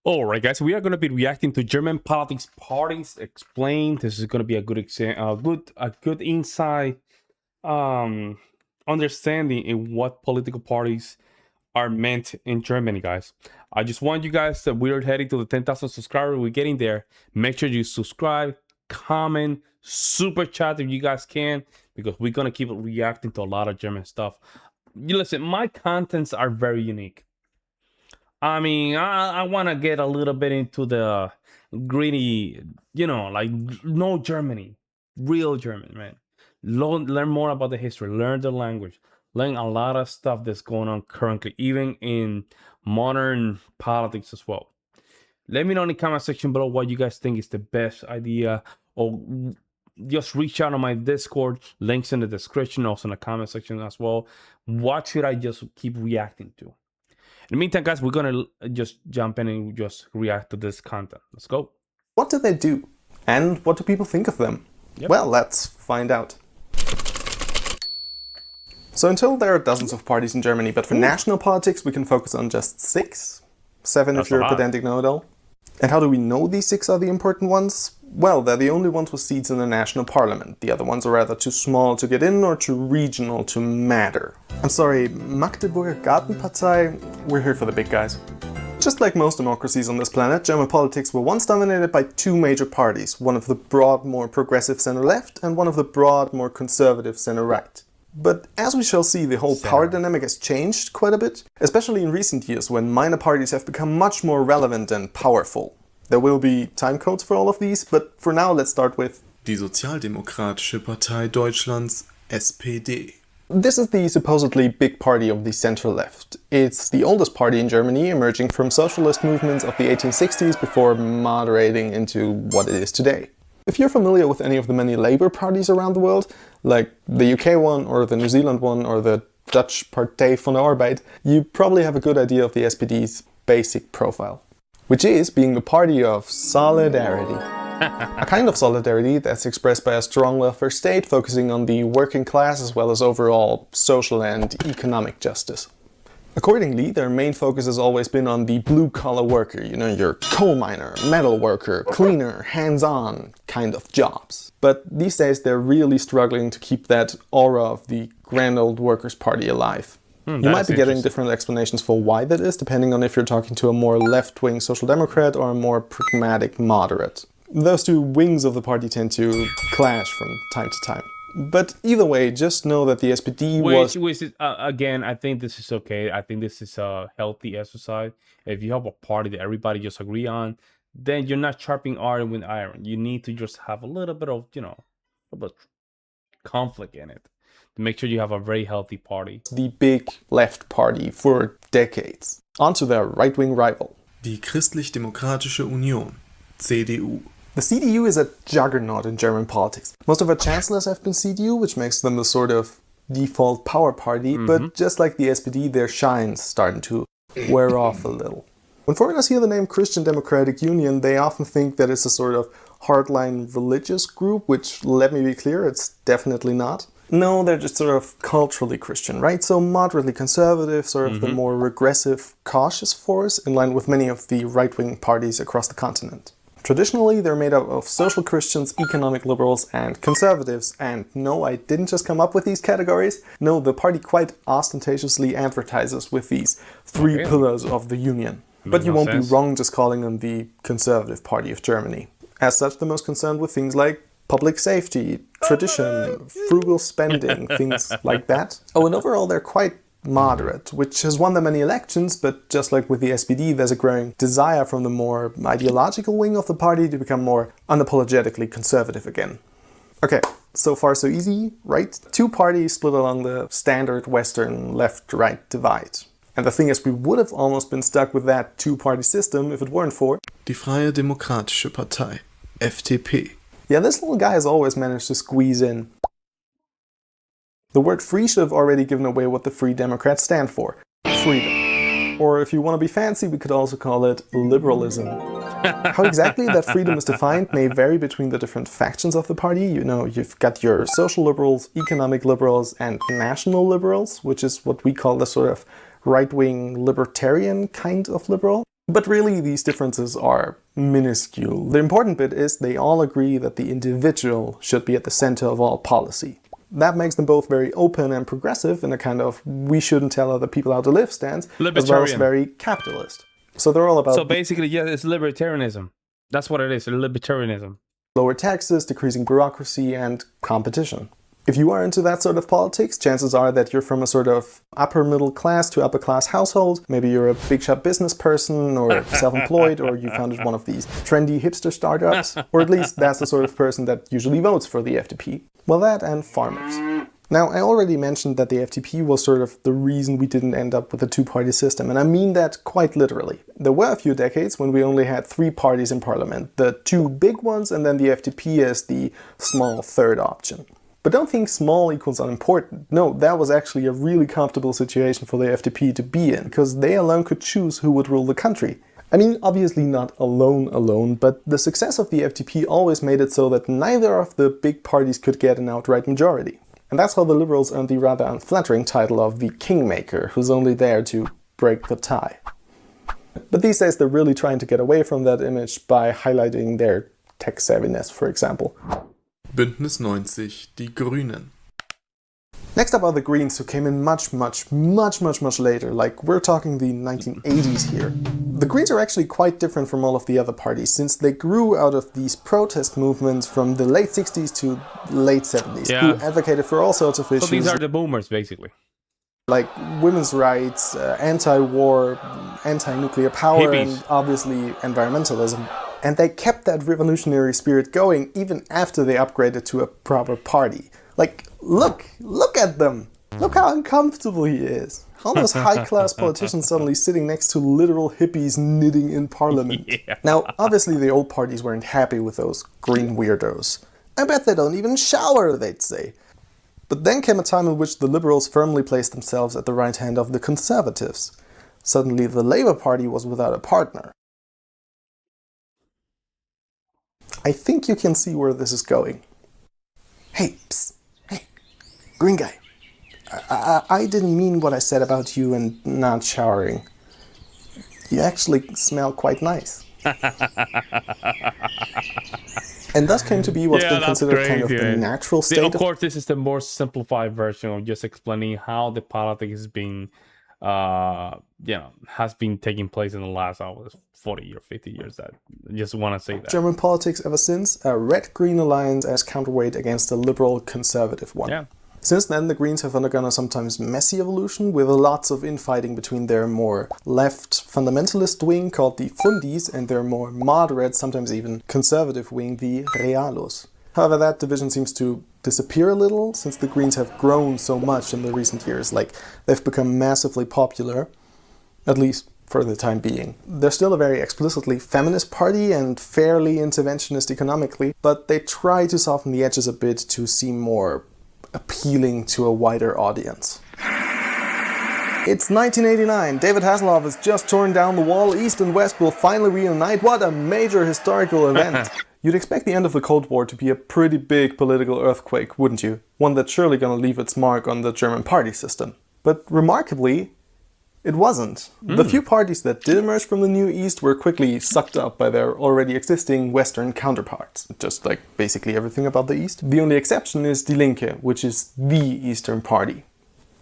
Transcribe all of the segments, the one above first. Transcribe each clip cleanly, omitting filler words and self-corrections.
All right, guys, we are going to be reacting to German politics parties explained. This is going to be a good good insight, um, understanding in what political parties are meant in Germany, guys. I just want you guys that we're heading to the 10,000 subscribers. We're getting there. Make sure you subscribe, comment, super chat if you guys can, because we're going to keep reacting to a lot of German stuff. You listen, my contents are very unique. I mean, I want to get a little bit into the gritty, like no Germany, real German, man. Learn more about the history, learn the language, learn a lot of stuff that's going on currently, even in modern politics as well. Let me know in the comment section below what you guys think is the best idea, or just reach out on my Discord. Links in the description, also in the comment section as well. What should I just keep reacting to? In the meantime, guys, we're gonna just jump in and just react to this content. Let's go. What do they do? And what do people think of them? Yep. Well, let's find out. So until there are dozens of parties in Germany, but for national politics we can focus on just 6. 7 if you're a pedantic know-it-all. And how do we know these 6 are the important ones? Well, they're the only ones with seats in the national parliament. The other ones are either too small to get in or too regional to matter. I'm sorry, Magdeburger Gartenpartei, we're here for the big guys. Just like most democracies on this planet, German politics were once dominated by 2 major parties, one of the broad, more progressive center-left and one of the broad, more conservative center-right. But as we shall see, the whole power dynamic has changed quite a bit, especially in recent years when minor parties have become much more relevant and powerful. There will be time codes for all of these, but for now let's start with Die Sozialdemokratische Partei Deutschlands, SPD. This is the supposedly big party of the center-left. It's the oldest party in Germany, emerging from socialist movements of the 1860s before moderating into what it is today. If you're familiar with any of the many Labour parties around the world, like the UK one, or the New Zealand one, or the Dutch Partij van de Arbeid, you probably have a good idea of the SPD's basic profile, which is being the party of solidarity. A kind of solidarity that's expressed by a strong welfare state focusing on the working class as well as overall social and economic justice. Accordingly, their main focus has always been on the blue-collar worker, you know, your coal miner, metal worker, cleaner, hands-on kind of jobs. But these days they're really struggling to keep that aura of the grand old workers' party alive. You might be getting different explanations for why that is, depending on if you're talking to a more left-wing social democrat or a more pragmatic moderate. Those 2 wings of the party tend to clash from time to time. But either way, just know that the SPD again, I think this is okay. I think this is a healthy exercise. If you have a party that everybody just agree on, then you're not sharpening iron with iron. You need to just have a little bit of, a bit conflict in it to make sure you have a very healthy party. The big left party for decades. Onto their right-wing rival. Die Christlich-Demokratische Union, CDU. The CDU is a juggernaut in German politics. Most of our chancellors have been CDU, which makes them the sort of default power party, but just like the SPD, their shine's starting to wear off a little. When foreigners hear the name Christian Democratic Union, they often think that it's a sort of hardline religious group, which, let me be clear, it's definitely not. No, they're just sort of culturally Christian, right? So moderately conservative, sort of the more regressive, cautious force, in line with many of the right-wing parties across the continent. Traditionally, they're made up of social Christians, economic liberals, and conservatives. And no, I didn't just come up with these categories. No, the party quite ostentatiously advertises with these 3 pillars of the union. But you won't be wrong just calling them the Conservative Party of Germany. As such, they're most concerned with things like public safety, tradition, frugal spending, things like that. Oh, and overall they're quite moderate, which has won them many elections, but just like with the SPD, there's a growing desire from the more ideological wing of the party to become more unapologetically conservative again. Okay, so far so easy, right? 2 parties split along the standard Western left-right divide. And the thing is, we would have almost been stuck with that 2-party system if it weren't for Die Freie Demokratische Partei, FDP. Yeah, this little guy has always managed to squeeze in. The word free should have already given away what the Free Democrats stand for. Freedom. Or if you want to be fancy, we could also call it liberalism. How exactly that freedom is defined may vary between the different factions of the party. You know, you've got your social liberals, economic liberals, and national liberals, which is what we call the sort of right-wing libertarian kind of liberal. But really, these differences are minuscule. The important bit is they all agree that the individual should be at the center of all policy. That makes them both very open and progressive in a kind of we shouldn't tell other people how to live stance, as well as very capitalist. So they're all about... So basically, yeah, it's libertarianism. That's what it is, libertarianism. Lower taxes, decreasing bureaucracy, and competition. If you are into that sort of politics, chances are that you're from a sort of upper middle class to upper class household. Maybe you're a big shot business person or self-employed, or you founded one of these trendy hipster startups. Or at least that's the sort of person that usually votes for the FDP. Well, that and farmers. Now, I already mentioned that the FDP was sort of the reason we didn't end up with a two-party system, and I mean that quite literally. There were a few decades when we only had 3 parties in parliament, the 2 big ones and then the FDP as the small third option. But don't think small equals unimportant. No, that was actually a really comfortable situation for the FDP to be in, because they alone could choose who would rule the country. I mean, obviously not alone, but the success of the FDP always made it so that neither of the big parties could get an outright majority. And that's how the Liberals earned the rather unflattering title of the Kingmaker, who's only there to break the tie. But these days they're really trying to get away from that image by highlighting their tech savviness, for example. Bündnis 90, die Grünen. Next up are the Greens, who came in much later, like we're talking the 1980s here. The Greens are actually quite different from all of the other parties, since they grew out of these protest movements from the late 60s to late 70s, who advocated for all sorts of issues. So these are the boomers, basically. Like women's rights, anti-war, anti-nuclear power, hippies, and obviously environmentalism. And they kept that revolutionary spirit going even after they upgraded to a proper party. Like, look at them! Look how uncomfortable he is. All those high-class politicians suddenly sitting next to literal hippies knitting in parliament. Yeah. Now, obviously the old parties weren't happy with those green weirdos. I bet they don't even shower, they'd say. But then came a time in which the Liberals firmly placed themselves at the right hand of the Conservatives. Suddenly the Labour Party was without a partner. I think you can see where this is going. Hey, psst, hey, green guy. I didn't mean what I said about you and not showering. You actually smell quite nice. And thus came to be what's been considered kind of the natural state. Of course, this is the more simplified version of just explaining how the politics is being, has been taking place in the last 40 or 50 years. I just want to say that. German politics ever since, a red-green alliance as counterweight against a liberal-conservative one. Yeah. Since then, the Greens have undergone a sometimes messy evolution, with lots of infighting between their more left fundamentalist wing, called the Fundis, and their more moderate, sometimes even conservative wing, the Realos. However, that division seems to disappear a little, since the Greens have grown so much in the recent years. Like, they've become massively popular, at least for the time being. They're still a very explicitly feminist party and fairly interventionist economically, but they try to soften the edges a bit to seem more appealing to a wider audience. It's 1989. David Hasselhoff has just torn down the wall. East and West will finally reunite. What a major historical event. You'd expect the end of the Cold War to be a pretty big political earthquake, wouldn't you? One that's surely gonna leave its mark on the German party system. But remarkably, it wasn't. The few parties that did emerge from the New East were quickly sucked up by their already existing Western counterparts. Just like basically everything about the East. The only exception is Die Linke, which is the Eastern party.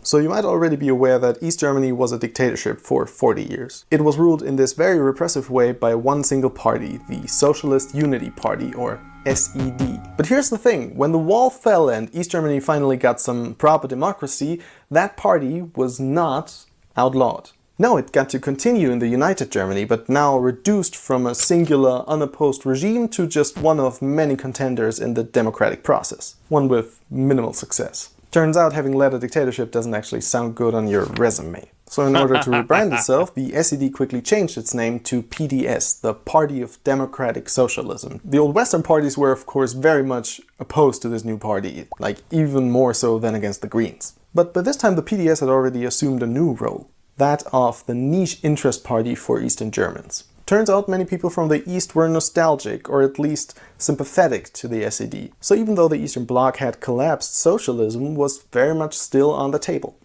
So you might already be aware that East Germany was a dictatorship for 40 years. It was ruled in this very repressive way by one single party, the Socialist Unity Party, or SED. But here's the thing, when the wall fell and East Germany finally got some proper democracy, that party was not outlawed. No, it got to continue in the United Germany, but now reduced from a singular, unopposed regime to just one of many contenders in the democratic process. One with minimal success. Turns out having led a dictatorship doesn't actually sound good on your resume. So in order to rebrand itself, the SED quickly changed its name to PDS, the Party of Democratic Socialism. The old Western parties were of course very much opposed to this new party, like even more so than against the Greens. But by this time the PDS had already assumed a new role, that of the niche interest party for Eastern Germans. Turns out many people from the East were nostalgic, or at least sympathetic to the SED. So even though the Eastern Bloc had collapsed, socialism was very much still on the table.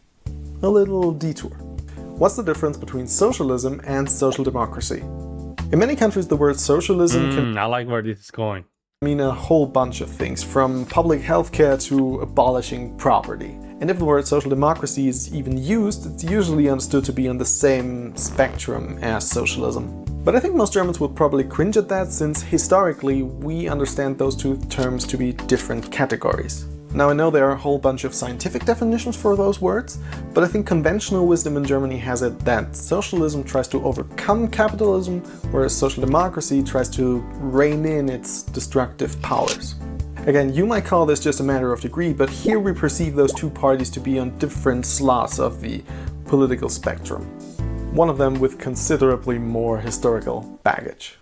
A little detour. What's the difference between socialism and social democracy? In many countries, the word socialism can I like where this is going. mean a whole bunch of things, from public healthcare to abolishing property. And if the word social democracy is even used, it's usually understood to be on the same spectrum as socialism. But I think most Germans would probably cringe at that, since historically we understand those two terms to be different categories. Now, I know there are a whole bunch of scientific definitions for those words, but I think conventional wisdom in Germany has it that socialism tries to overcome capitalism, whereas social democracy tries to rein in its destructive powers. Again, you might call this just a matter of degree, but here we perceive those two parties to be on different slots of the political spectrum. One of them with considerably more historical baggage.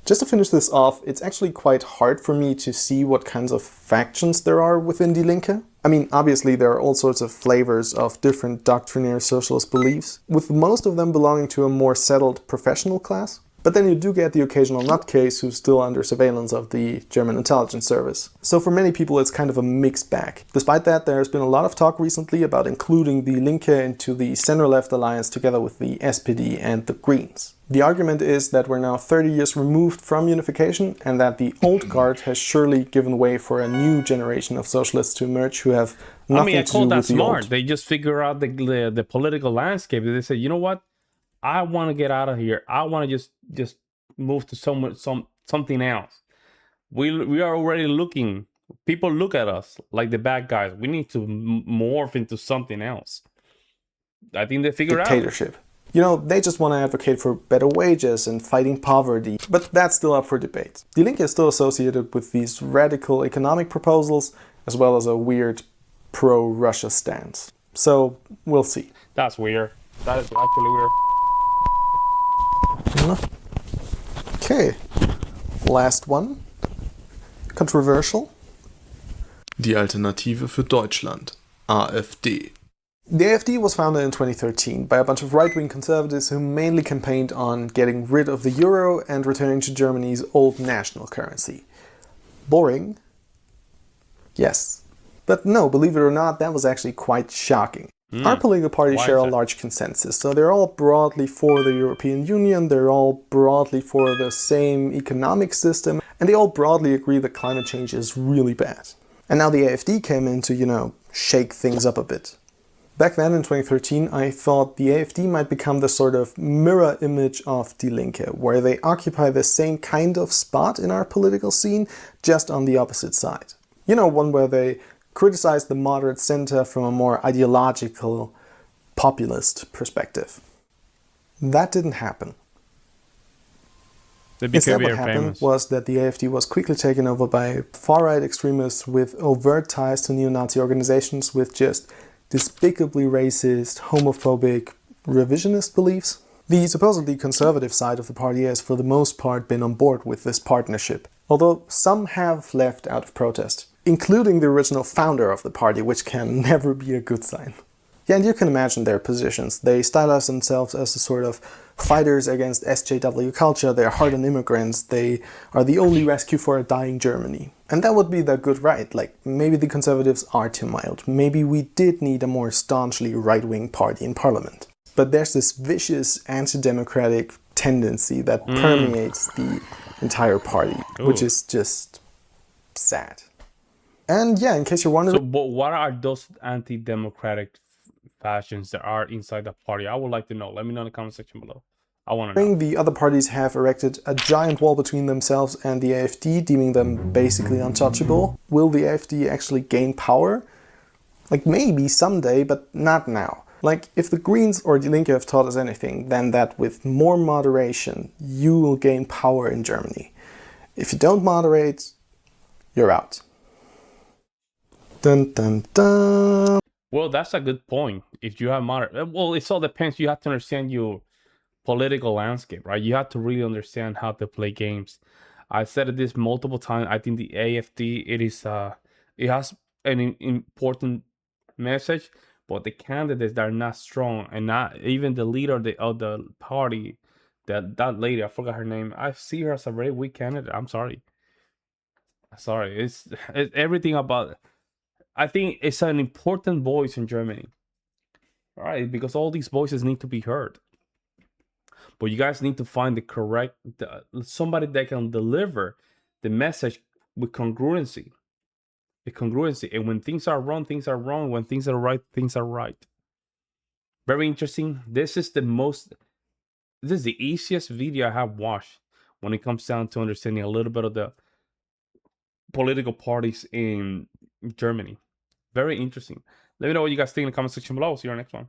Just to finish this off, it's actually quite hard for me to see what kinds of factions there are within Die Linke. I mean, obviously there are all sorts of flavors of different doctrinaire socialist beliefs, with most of them belonging to a more settled professional class. But then you do get the occasional nutcase who's still under surveillance of the German intelligence service. So for many people it's kind of a mixed bag. Despite that, there's been a lot of talk recently about including the Linke into the center-left alliance together with the SPD and the Greens. The argument is that we're now 30 years removed from unification and that the old guard has surely given way for a new generation of socialists to emerge who have nothing to do with the old. I call that smart. They just figure out the political landscape. They say, you know what? I want to get out of here. I want to just move to something else. We are already looking. People look at us like the bad guys. We need to morph into something else. I think they figure out dictatorship. You know, they just want to advocate for better wages and fighting poverty, but that's still up for debate. Die Linke is still associated with these radical economic proposals, as well as a weird pro-Russia stance. So, we'll see. That's weird. That is actually weird. Okay, last one. Controversial. Die Alternative für Deutschland, AfD. The AfD was founded in 2013 by a bunch of right-wing conservatives who mainly campaigned on getting rid of the euro and returning to Germany's old national currency. Boring? Yes. But no, believe it or not, that was actually quite shocking. Our political parties share a large consensus, so they're all broadly for the European Union, they're all broadly for the same economic system, and they all broadly agree that climate change is really bad. And now the AfD came in to, shake things up a bit. Back then in 2013, I thought the AfD might become the sort of mirror image of Die Linke, where they occupy the same kind of spot in our political scene, just on the opposite side. One where they criticize the moderate center from a more ideological, populist perspective. That didn't happen. Instead, what happened was that the AfD was quickly taken over by far-right extremists with overt ties to neo-Nazi organizations with just despicably racist, homophobic, revisionist beliefs. The supposedly conservative side of the party has for the most part been on board with this partnership, although some have left out of protest, including the original founder of the party, which can never be a good sign. Yeah, and you can imagine their positions. They stylize themselves as the sort of fighters against SJW culture, they're hard on immigrants, they are the only rescue for a dying Germany. And that would be the good right, like maybe the conservatives are too mild, maybe we did need a more staunchly right-wing party in parliament. But there's this vicious anti-democratic tendency that permeates the entire party, which is just sad. And yeah, in case you're wondering... So what are those anti-democratic fashions that are inside the party? I would like to know. Let me know in the comment section below. I want to know. The other parties have erected a giant wall between themselves and the AfD, deeming them basically untouchable. Will the AfD actually gain power? Like maybe someday, but not now. Like if the Greens or Die Linke have taught us anything, then that with more moderation, you will gain power in Germany. If you don't moderate, you're out. Dun dun dun. Well, that's a good point. If you have well, it all depends. You have to understand your political landscape, right? You have to really understand how to play games. I said this multiple times. I think the AfD, it has an important message, but the candidates that are not strong, and not even the leader of the party, that lady, I forgot her name. I see her as a very weak candidate. I'm sorry. It's everything about. I think it's an important voice in Germany, All right, because all these voices need to be heard. But you guys need to find the correct somebody that can deliver the message with congruency. The congruency. And when things are wrong, things are wrong. When things are right, things are right. Very interesting. This is the easiest video I have watched when it comes down to understanding a little bit of the political parties in Germany. Very interesting. Let me know what you guys think in the comment section below. See you on the next one.